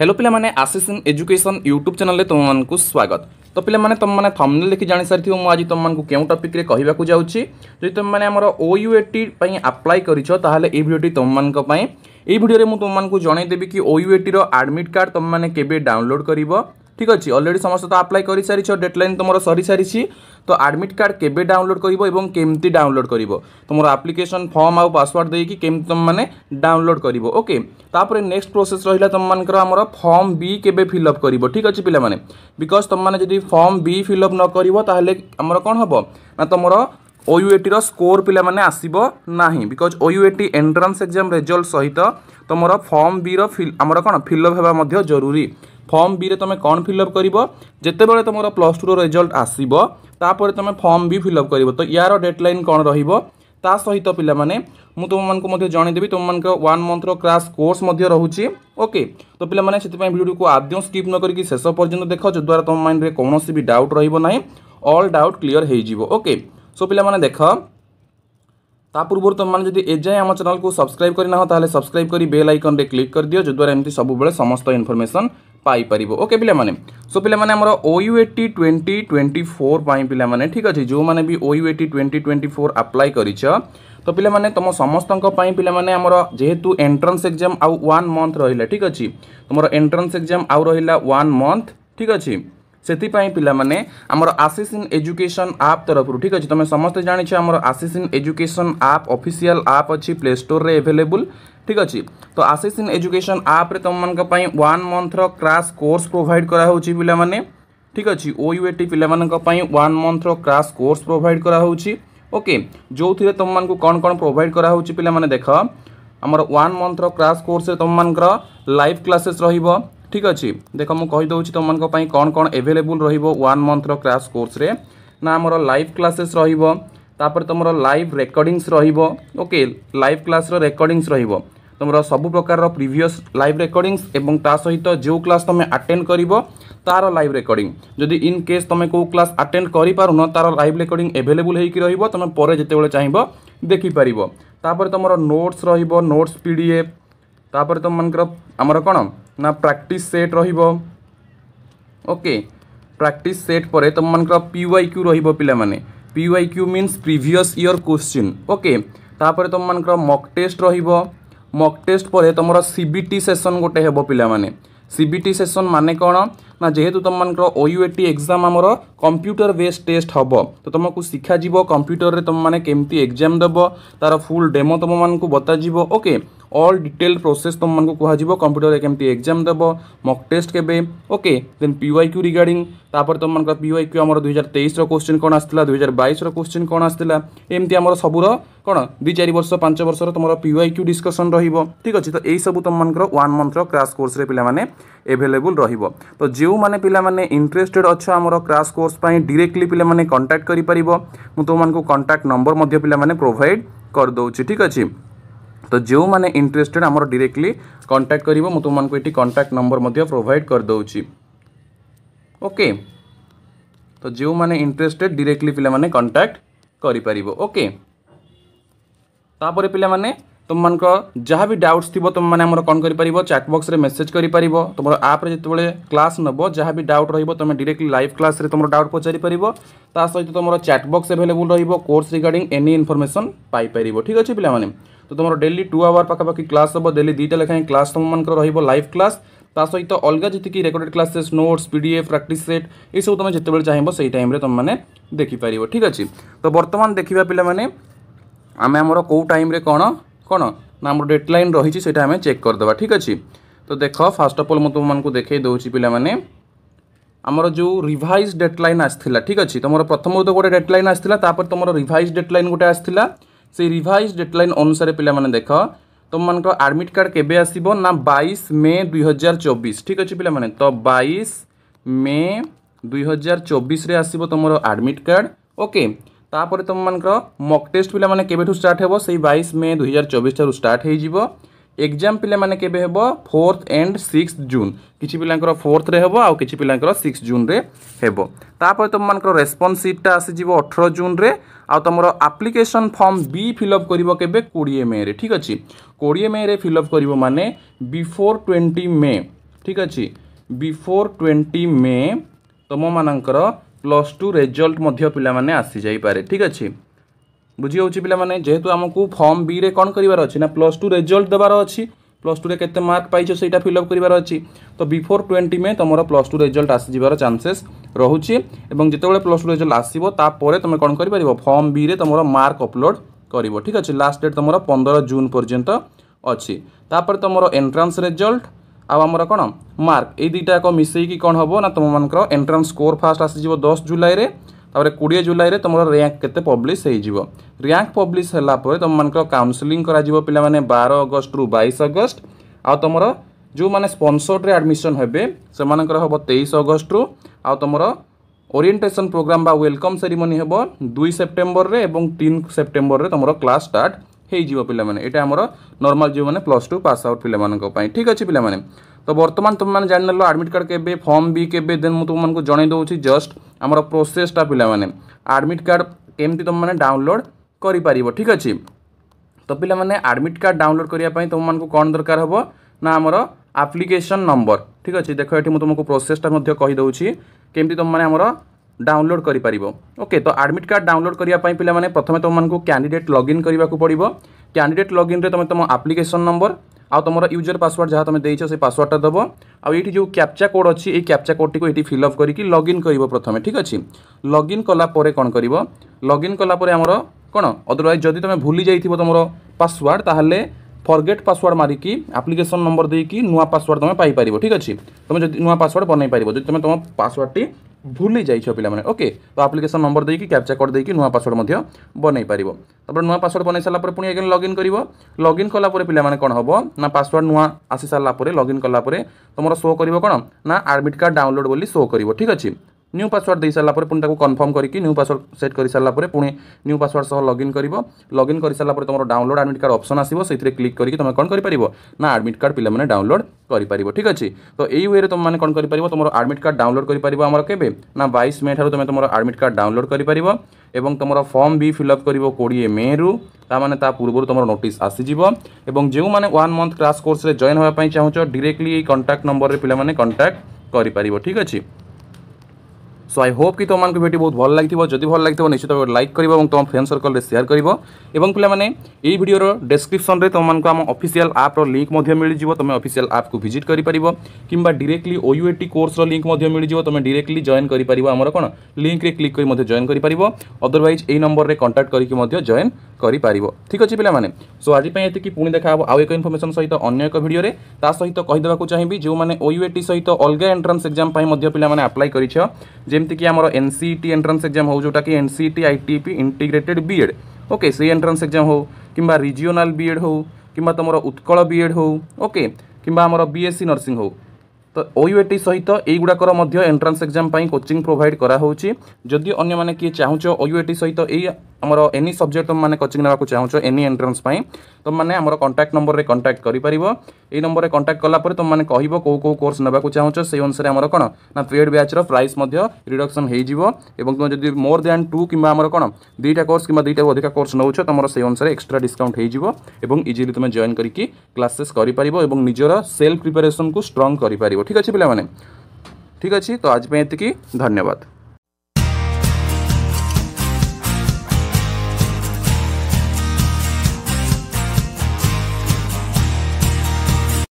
Hello पिला माने आशीष in education YouTube channel रे तुमको स्वागत। तो पिला माने तुम माने थंबनेल देखि जानि सारिथि मु आज तुमको केउ टॉपिक रे कहिबा को जाउची। जदि तुम माने हमर ओयूएटी पई अप्लाई करिछो ताहाले ए वीडियोटी तुमनको पई ए वीडियो रे मु तुमको जणाई देबी कि ओयूएटी रो एडमिट कार्ड तुम माने केबे डाउनलोड करिवो। ठीक अछि, ऑलरेडी समस्त तो अप्लाई करि सारिछो, डेडलाइन तुमरो सरी सारिछि। तो एडमिट कार्ड केबे डाउनलोड करिवो एवं केमती डाउनलोड करिवो तुमरो एप्लिकेशन फॉर्म आ पासवर्ड देई कि केम तुम माने डाउनलोड करिवो। ओके, तापर नेक्स्ट प्रोसेस रहिला तुम मानकर हमरो फॉर्म बी केबे फिल अप करिवो। ठीक अछि पिला माने, बिकॉज़ तुम माने जदि फॉर्म बी फिल अप न करिवो ताहले हमरो कोन हबो ना तुमरो ओयूएटी रो स्कोर पिला माने आसीबो नाही। Because OUAT entrance exam result सहित तुमरो फॉर्म बी रो हमरो कोन फिल अप हेबा मध्ये जरूरी। फॉर्म बी रे तुम कौन फिल अप करिवो जेतेबेले तुमरो प्लस 2 रो रिजल्ट आसीबो तापर तुम फॉर्म बी फिल अप करिवो। तो यार डेडलाइन कौन रहिबो ता सहित पिला माने मु तुम मानको मध्ये जणाई देबी। तुम मानको 1 मंथ रो क्रैश कोर्स मध्ये रहूची। ओके, तो पिला माने सेति पय वीडियो को आद्य स्किप न करी कि शेष पर्यंत देखो, जो द्वारा तुम माइंड रे कोनोसी भी डाउट रहिबो नाही, ऑल डाउट क्लियर हेइ जिवो। ओके, सो पिला माने देखो ता पूर्व तुम मैंने जब एजाए आम चैनल को सब्सक्राइब करना ताले सब्सक्राइब करी बेल आइकन रे क्लिक कर दियो, जो द्वारा एमती सब बेले समस्त इनफॉरमेशन पाई परिबो। ओके पिला माने, सो पिला माने हमर ओयूएटी 2024 पाई पिला माने ठीक अछि, जो माने भी ओयूएटी 2024 अप्लाई करिछ तो पिला माने तुम समस्तक पाई पिला माने हमर जेहेतु एंट्रेंस एग्जाम आउ 1 मंथ रहिला। ठीक अछि, तुमर एंट्रेंस एग्जाम आउ रहिला 1 मंथ। ठीक अछि, सेति पाई पिला माने हमर आशीष इन एजुकेशन ऐप तरफ रु। ठीक अछि, तुम समस्त जानि छ हमर Ashish in education app official app अछि प्ले स्टोर रे अवेलेबल। ठीक अछि, तो आशीष इन एजुकेशन ऐप रे तुम मन का पाई 1 मंथ रो क्रैश कोर्स प्रोवाइड करा होछि पिला माने। ठीक अछि, ओयूएटी पिला मन का पाई 1 मंथ रो क्रैश कोर्स प्रोवाइड करा होछि। ओके, जो थिरे तुम मन को कोन प्रोवाइड करा होछि पिला माने देखो हमर 1 मंथ रो क्रैश कोर्स रे तुम मन का लाइव क्लासेस रहिबो। ठीक अच्छे, देख मुझे कही दूसरी तुम मानी कौन कौन एवेलेबल रहिबो 1 मंथ रो क्रैश कोर्स रे ना हमर लाइव क्लासेस रहिबो, तापर तुमरो लाइव रेकॉर्डिंग्स रहिबो। ओके, लाइव क्लास रो रेकॉर्डिंग्स रहिबो तुमरो सब प्रकार रो प्रीवियस लाइव रेकॉर्डिंग्स एवं ता सहित जो क्लास तुम अटेंड करिवो तार लाइव रेकॉर्डिंग। जदि इन केस तुम को क्लास अटेंड करि पारुनो तार लाइव रेकॉर्डिंग एवेलेबल हेकि रहिबो, तुम परे जेतेबेले चाहिबो देखि परिबो। तापर तुमरो नोट्स रहिबो, नोट्स पीडीएफ, तापर तुम मानकर हमर कोन ना प्रैक्टिस सेट रहिबो। ओके, प्रैक्टिस सेट परे तुम मानकर पीवाईक्यू रहिबो पिला माने। PYQ means previous year question. Okay, तापर तुम मानकर मॉक टेस्ट रहिबो। मॉक टेस्ट परे तुमरो सीबीटी सेशन गोटे हेबो पिला माने। सीबीटी सेशन माने कोन ना जेहेतु तुम मानकर ओयूएटी एग्जाम हमरो कंप्यूटर बेस्ड टेस्ट हबो, तो तुमको सिखा जीवो कंप्यूटर रे तुम माने केमती एग्जाम देबो तार फुल डेमो तुम मानकु बता जीवो। ओके, ऑल डिटेल प्रोसेस तुम मानकु कहा जीवो कंप्यूटर रे केमती एग्जाम देबो, मॉक टेस्ट केबे। ओके, देन पीवाईक्यू रिगार्डिंग, तापर तुम मानकर पीवाईक्यू हमरो 2023 रो क्वेश्चन कोन आस्तिला, 2022 रो क्वेश्चन कोन आस्तिला, एमती हमरो सबुरो कोन 2-4 वर्ष 5 वर्ष रो तुमरो पीवाईक्यू डिस्कशन रहिबो। ठीक अछि, तो एई सब तुम मानकर 1 मंथ रो क्रैश कोर्स रे पिला माने अवेलेबल रहिबो। तो जो माने पिला माने इंटरेस्टेड अच्छा हमरो क्रैश कोर्स पाई डायरेक्टली पिला माने कांटेक्ट करि परिबो। मु तुम मानकु कांटेक्ट नंबर मध्ये पिला माने प्रोवाइड कर दोछि। ठीक अछि, तो जो माने इंटरेस्टेड हमरो डायरेक्टली कांटेक्ट करिवो, मु तुम मानकु एठी कांटेक्ट नंबर मध्ये प्रोवाइड कर दोछि। ओके, तो जो माने इंटरेस्टेड डायरेक्टली पिला माने कांटेक्ट करि परिबो। ओके, तापर पिला माने तुम मानक जहाँ भी डाउट्स थी तुम मैंने कौन कर चैट बॉक्स रे मेसेज कर तुम आप जिते क्लास नब जहाँ भी डाउट रही तुम डायरेक्टली लाइव क्लास रे तुम डाउट पचारि पार, ता सहित तुम चैट बॉक्स अवेलेबल रही कोर्स रिगार्डिंग एनी इनफॉरमेशन पाई पार। ठीक अच्छे पिला माने, तो तुम डेली 2 आवर पाखापाखि क्लास हम, डेली 2टा लेखाएं क्लास तुम मान लाइव क्लास, ता सहित अलग जी recorded classes notes PDF practice set ये सब तुम जिते चाहिए से टाइम तुम मैंने देखिपार। ठीक अच्छे, तो बर्तमान देखा पिला माने आम आमर कौ टाइम कौन कौन ना आम डेडलाइन रही है आम चेक करदे। ठीक अच्छे, तो देख फास्ट ऑफ ऑल मुझे तुमको देखे दूसरी पिला माने आमर जो रिवाइज डेडलाइन आसला। ठीक अच्छे, तुम प्रथम तो गोटे डेडलाइन आसला, तुम रिवाइज डेडलाइन गोटे आसला, से रिवाइज डेडलाइन अनुसार पिला माने देख तुम मान एडमिट कार्ड केबे आसीबो ना 22 मई 2024। ठीक अच्छे पिला माने, तो 22 मई 2024 रे आसीबो तुमरो एडमिट कार्ड। ओके, तापर तुम मानकर मॉक टेस्ट पिला माने केबेठु स्टार्ट हेबो, सेई 22 मई 2024 ठारू स्टार्ट हेइ जिवो। एग्जाम पिला माने केबे हेबो 4th एंड 6th जून, किछि पिलांकर 4th रे हेबो आ किछि पिलांकर 6 जून रे हेबो। तापर तुम मानकर रेस्पॉन्स शीट ता आसी जिवो 18 जून रे, आ तुमरो एप्लिकेशन फॉर्म बी फिल अप करिवो केबे 20 मई रे। ठीक अछि, 20 मई रे फिल अप करिवो माने बिफोर 20 मई ठीक अच्छे बिफोर 20 मे तुम मानकर +2 रिजल्ट पे आसी जापे ठीक अच्छे बुझी हो पे जेहेतु आमको फॉर्म बी रे कौन करार अच्छी ना +2 रिजल्ट देवार अच्छी +2 रे केते मार्क पाइछ सेटा फिलअप करार अच्छी तो बिफोर 20 में तुम +2 रिजल्ट आसीजार चांसेस रोचे और जितेबाला +2 रिजल्ट आसो तापर तुम कौन कर फॉर्म बी रे तुम मार्क अपलोड कर ठीक अच्छे लास्ट डेट तुम 15 जून पर्यंत अच्छी तापर तुम एंट्रांस रिजल्ट आमर कौन मार्क ये दुईटा एक मिसेकी कौन हम ना तुम मान एंट्रांस स्कोर फास्ट आसीज 10 जुलाई रे तापर 20 जुलाई रे तुम रैंक केते पब्लिश हो रैंक पब्लिश होला पर तुम मान काउंसलिंग करा जीवो पिला माने 12 अगस्त रु 22 अगस्त आ तुम जो माने स्पॉन्सर्ड रे एडमिशन हेबे से मानकर हम 23 अगस्त रु आ तुम ओरिएंटेशन प्रोग्राम बा वेलकम सेरेमनी हेबो 2 सेप्टेम्बर रे एवं 3 सेप्टेम्बर रे तुम क्लास स्टार्ट हो पिला माने एटा हमर नॉर्मल जो माने +2 पास आउट पिला मानक पई ठीक अछि पिला माने तो वर्तमान तुम मैंने जान लो एडमिट कार्ड के फॉर्म बी के देन मुझे तुमको जन दूसरी जस्ट आमर प्रोसेसटा पिला माने एडमिट कार्ड केमती तुम मैंने डाउनलोड कर ठीक अच्छे तो पिला माने एडमिट कार्ड डाउनलोड करने तुमको कौन दरकार हम ना आमर एप्लिकेशन नंबर ठीक अच्छे देख ये तुमको प्रोसेसटा कहीदे केमती तुम मैंने आमर डाउनलोड कर ओके तो एडमिट कार्ड डाउनलोड करने पिला माने प्रथम तुमको कैंडिडेट लॉगिन करने को पड़ो कैंडिडेट लॉगिन रे तुम तुम एप्लिकेशन नंबर आ तुम यूजर पासवर्ड जहाँ तुम देछ से पासवर्डटा दब आईटी जो कैप्चा कोड अच्छी ये कैप्चा कोड टी ये फिलअप करके लॉगिन कर प्रथम ठीक अच्छे लॉगिन कलापर कौन कर लॉगिन कलापर आमर कौन अदरवाइज जदि तुम भूली जाइए तुम पासवर्ड ताहले फॉरगेट पासवर्ड मारिकी एप्लिकेशन नंबर देकी नुआ पासवर्ड तुम पाइपर ठीक अच्छे तुम जो नुआ पासवर्ड बनई पार जो तुम तुम पासवर्ड टी भूली जाइछ पिला माने ओके तो एप्लिकेशन नंबर देकी कैप्चा कोड देकी नुआ पासवर्ड मध्य बनई पारिबो तापर नुआ पासवर्ड बनई साला पुणी अगेन लॉगिन करिवो लॉगिन कला परे पिला माने कोन हबो ना पासवर्ड नुआ आसी साला परे लॉगिन कला परे तुमरो शो करिवो कोन ना एडमिट कार्ड डाउनलोड बोली शो करिवो ठीक अछि न्यू पासवर्ड दे सारा पुणी ताको कन्फर्म करके न्यू पासवर्ड सेट कर सारा पुणी न्यू पासवर्ड सह लॉगिन करिवो लॉगिन कर सारा तुम डाउनलोड एडमिट कार्ड ऑप्शन आसीबो सेथिरे क्लिक करके तुम कौन कर ना एडमिट कार्ड पिला माने डाउनलोड कर ठीक अच्छे तो यही वे तुम मैंने कौन कर तुम एडमिट कार्ड डाउनलोड कर आमर के ना 22 मे ठार तुम तुम एडमिट कार्ड डाउनलोड कर तुम फॉर्म भी फिलअप कर 20 मे रु ताने ता पूर्व तुम नोटिस आसीज और जो मैंने 1 मंथ क्राश कोर्स रे जॉइन होगा चाहूच डायरेक्टली कॉन्टैक्ट नंबर रे पिला माने कॉन्टैक्ट कर ठीक अच्छे सो आई होप कि तुमको भिडियो बहुत भल लगी जदि भल लगी निश्चित भाव लाइक कर तुम फ्रेंड सर्कल शेयर कर पे मैंने यही भिडियोर डिस्क्रिप्शन में तुमको आम ऑफिशियल ऐप लिंक मिल जाव तुम ऑफिशियल ऐप को विजिट कर कि डायरेक्टली OUAT कोर्स लिंक मिल जाव तुम डायरेक्टली जॉइन कर आमर कौन लिंक रे क्लिक कर जॉइन कर अदरवाइज यही नंबर रे कांटेक्ट करके जॉइन कर ठीक अच्छे पे सो आज ये पुणी देखा आउ एक इनफॉरमेशन सहित अन्य एक भिडियो ता सहित कहीदेवाक चाहिए जो मैंने OUAT सहित अलग एंट्रांस एग्जाम पे अप्लाई कर जमीक आम NCET एंट्रांस एग्जाम हो जोटा कि NCET ITP integrated B Ed okay से एंट्रांस एग्जाम हो कि रिजियोनाल बीएड हो कि तुम उत्कल बीएड हो ओके कि आम BSc नर्सिंग हो तो OUAT सहित युवाकर एंट्रांस एग्जाम कोचिंग प्रोवाइड कराऊँगी जदि अन्य मैंने किए चाहूच OUAT सहित यही आमर एनी सब्जेक्ट तुम मैंने कोचिंग नाक चाहूच एनी एंट्रांस तुम मैंने आमर कांटेक्ट नंबर रे कांटेक्ट कर नंबर रे कांटेक्ट कलापर तुम मैंने कह कौ कोर्स नाक चाहूच से अनुसार आमर कौन ना पेड बैच प्राइस रिडक्शन हो तुम जब मोर दैन 2 कि आमर कौन 2टा कोर्स कि 2टा अधिक कोर्स नौ तुम से अनुसार एक्सट्रा डिस्काउंट हो इजिली तुम जॉइन करके क्लासेस कर निजर सेल्फ प्रिपरेशन को स्ट्रंग कर ठीक अच्छे पे ठीक अच्छे तो आज ये धन्यवाद।